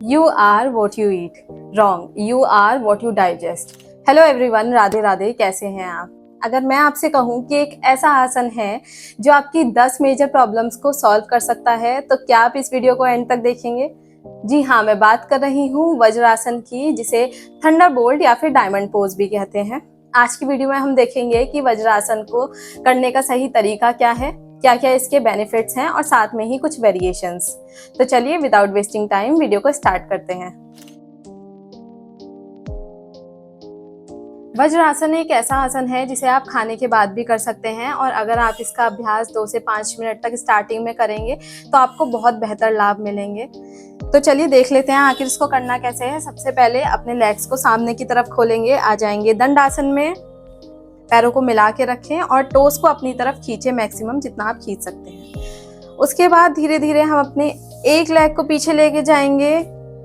You are what you eat. Wrong. You are what you digest. Hello everyone, Radhe Radhe. कैसे हैं आप? अगर मैं आपसे कहूँ कि एक ऐसा आसन है जो आपकी 10 मेजर प्रॉब्लम्स को सॉल्व कर सकता है, तो क्या आप इस वीडियो को एंड तक देखेंगे? जी हाँ, मैं बात कर रही हूँ वज्रासन की, जिसे थंडरबोल्ट या फिर डायमंड पोज भी कहते हैं। आज की वीडियो में हम देखेंगे कि वज्रासन को करने का सही तरीका क्या है, क्या क्या इसके बेनिफिट्स हैं और साथ में ही कुछ वेरिएशंस। तो चलिए विदाउट वेस्टिंग टाइम वीडियो को स्टार्ट करते हैं। वज्रासन एक ऐसा आसन है जिसे आप खाने के बाद भी कर सकते हैं, और अगर आप इसका अभ्यास 2 से 5 मिनट तक स्टार्टिंग में करेंगे तो आपको बहुत बेहतर लाभ मिलेंगे। तो चलिए देख लेते हैं आखिर इसको करना कैसे है। सबसे पहले अपने लेग्स को सामने की तरफ खोलेंगे, आ जाएंगे दंडासन में। पैरों को मिला के रखें और टोस को अपनी तरफ खींचे, मैक्सिमम जितना आप खींच सकते हैं। उसके बाद धीरे धीरे हम अपने एक लेग को पीछे लेके जाएंगे,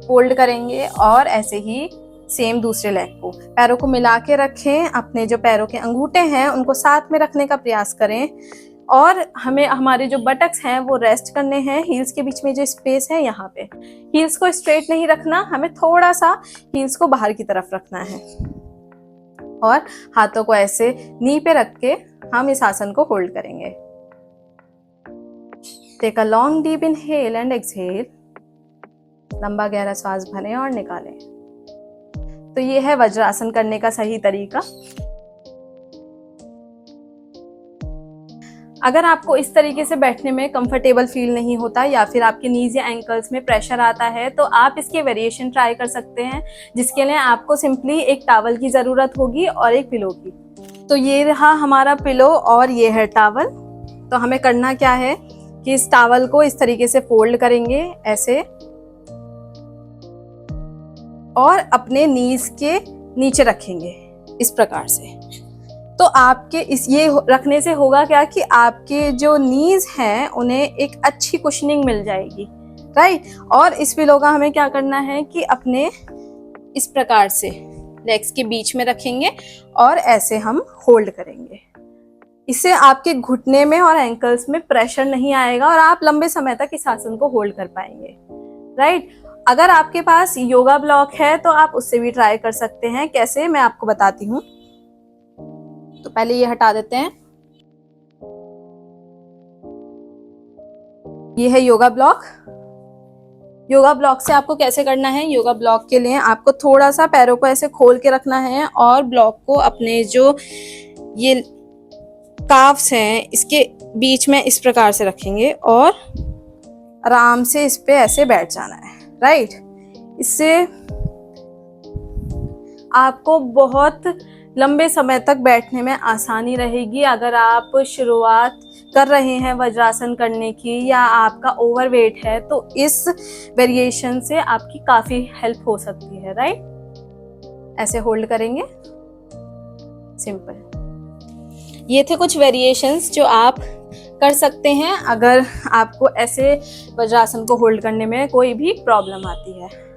फोल्ड करेंगे और ऐसे ही सेम दूसरे लेग को। पैरों को मिला के रखें, अपने जो पैरों के अंगूठे हैं उनको साथ में रखने का प्रयास करें, और हमें हमारे जो बटक्स हैं वो रेस्ट करने हैं। हील्स के बीच में जो स्पेस है यहाँ पे, हील्स को स्ट्रेट नहीं रखना, हमें थोड़ा सा हील्स को बाहर की तरफ रखना है, और हाथों को ऐसे नी पे रख के हम इस आसन को होल्ड करेंगे। Take a long deep inhale and exhale. लंबा गहरा सांस भरें और निकालें। तो ये है वज्रासन करने का सही तरीका। अगर आपको इस तरीके से बैठने में कंफर्टेबल फील नहीं होता, या फिर आपके नीज या एंकल्स में प्रेशर आता है, तो आप इसके वेरिएशन ट्राई कर सकते हैं, जिसके लिए आपको सिंपली एक टॉवल की ज़रूरत होगी और एक पिलो की। तो ये रहा हमारा पिलो और ये है टॉवल। तो हमें करना क्या है कि इस टॉवल को इस तरीके से फोल्ड करेंगे ऐसे, और अपने नीज के नीचे रखेंगे इस प्रकार से। तो आपके ये रखने से होगा क्या कि आपके जो नीज हैं उन्हें एक अच्छी कुशनिंग मिल जाएगी, राइट। और इस पिलो का हमें क्या करना है कि अपने इस प्रकार से लेग्स के बीच में रखेंगे और ऐसे हम होल्ड करेंगे। इससे आपके घुटने में और एंकल्स में प्रेशर नहीं आएगा और आप लंबे समय तक इस आसन को होल्ड कर पाएंगे, राइट। अगर आपके पास योगा ब्लॉक है तो आप उससे भी ट्राई कर सकते हैं। कैसे, मैं आपको बताती हूँ। तो पहले ये हटा देते हैं। ये है योगा ब्लॉक। योगा ब्लॉक से आपको कैसे करना है? योगा ब्लॉक के लिए आपको थोड़ा सा पैरों को ऐसे खोल के रखना है और ब्लॉक को अपने जो ये काफ्स हैं इसके बीच में इस प्रकार से रखेंगे और आराम से इस पे ऐसे बैठ जाना है, राइट। इससे आपको बहुत लंबे समय तक बैठने में आसानी रहेगी। अगर आप शुरुआत कर रहे हैं वज्रासन करने की, या आपका ओवरवेट है, तो इस वेरिएशन से आपकी काफ़ी हेल्प हो सकती है, राइट। ऐसे होल्ड करेंगे, सिंपल। ये थे कुछ वेरिएशंस जो आप कर सकते हैं अगर आपको ऐसे वज्रासन को होल्ड करने में कोई भी प्रॉब्लम आती है।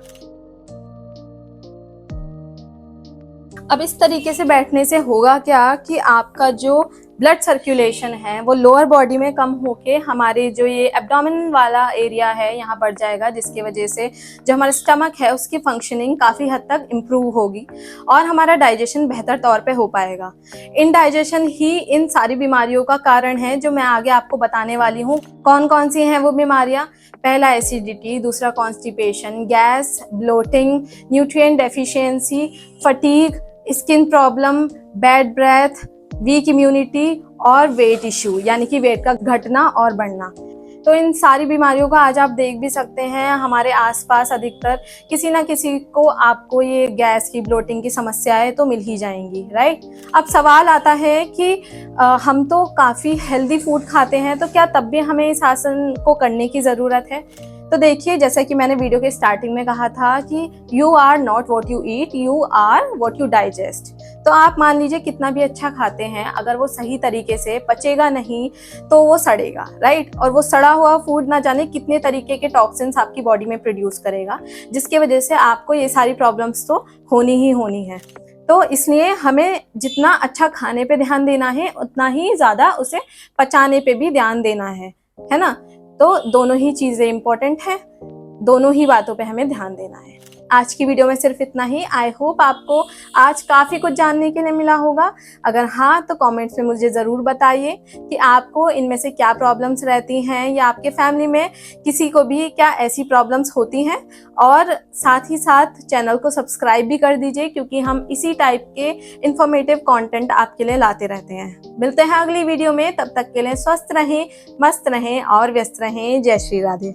अब इस तरीके से बैठने से होगा क्या कि आपका जो ब्लड सर्कुलेशन है वो लोअर बॉडी में कम होके हमारे जो ये एब्डोमेन वाला एरिया है यहाँ बढ़ जाएगा, जिसकी वजह से जो हमारा स्टमक है उसकी फंक्शनिंग काफ़ी हद तक इम्प्रूव होगी और हमारा डाइजेशन बेहतर तौर पे हो पाएगा। इनडाइजेशन ही इन सारी बीमारियों का कारण है, जो मैं आगे आपको बताने वाली हूँ। कौन कौन सी हैं वो बीमारियाँ? पहला एसिडिटी, दूसरा constipation, gas, bloating, nutrient deficiency, fatigue, skin problem, bad breath, weak immunity और वेट इश्यू, यानी कि वेट का घटना और बढ़ना। तो इन सारी बीमारियों का आज आप देख भी सकते हैं हमारे आसपास अधिकतर किसी ना किसी को आपको ये गैस की, ब्लोटिंग की समस्याएं तो मिल ही जाएंगी, राइट। अब सवाल आता है कि हम तो काफ़ी हेल्दी फूड खाते हैं, तो क्या तब भी हमें इस आसन को करने की ज़रूरत है? तो देखिए, जैसा कि मैंने वीडियो के स्टार्टिंग में कहा था कि you are not what you eat, you are what you digest. तो आप मान लीजिए कितना भी अच्छा खाते हैं, अगर वो सही तरीके से पचेगा नहीं तो वो सड़ेगा, राइट। और वो सड़ा हुआ फूड ना जाने कितने तरीके के टॉक्सिन्स आपकी बॉडी में प्रोड्यूस करेगा, जिसकी वजह से आपको ये सारी प्रॉब्लम्स तो होनी ही होनी है। तो इसलिए हमें जितना अच्छा खाने पे ध्यान देना है, उतना ही ज़्यादा उसे पचाने पे भी ध्यान देना है ना। तो दोनों ही चीज़ें इम्पोर्टेंट हैं। दोनों ही बातों पे हमें ध्यान देना है। आज की वीडियो में सिर्फ इतना ही। आई होप आपको आज काफ़ी कुछ जानने के लिए मिला होगा। अगर हाँ तो कमेंट्स में मुझे ज़रूर बताइए कि आपको इनमें से क्या प्रॉब्लम्स रहती हैं या आपके फैमिली में किसी को भी क्या ऐसी प्रॉब्लम्स होती हैं। और साथ ही साथ चैनल को सब्सक्राइब भी कर दीजिए, क्योंकि हम इसी टाइप के इंफॉर्मेटिव कंटेंट आपके लिए लाते रहते हैं। मिलते हैं अगली वीडियो में, तब तक के लिए स्वस्थ रहें, मस्त रहें और व्यस्त रहें। जय श्री राधे।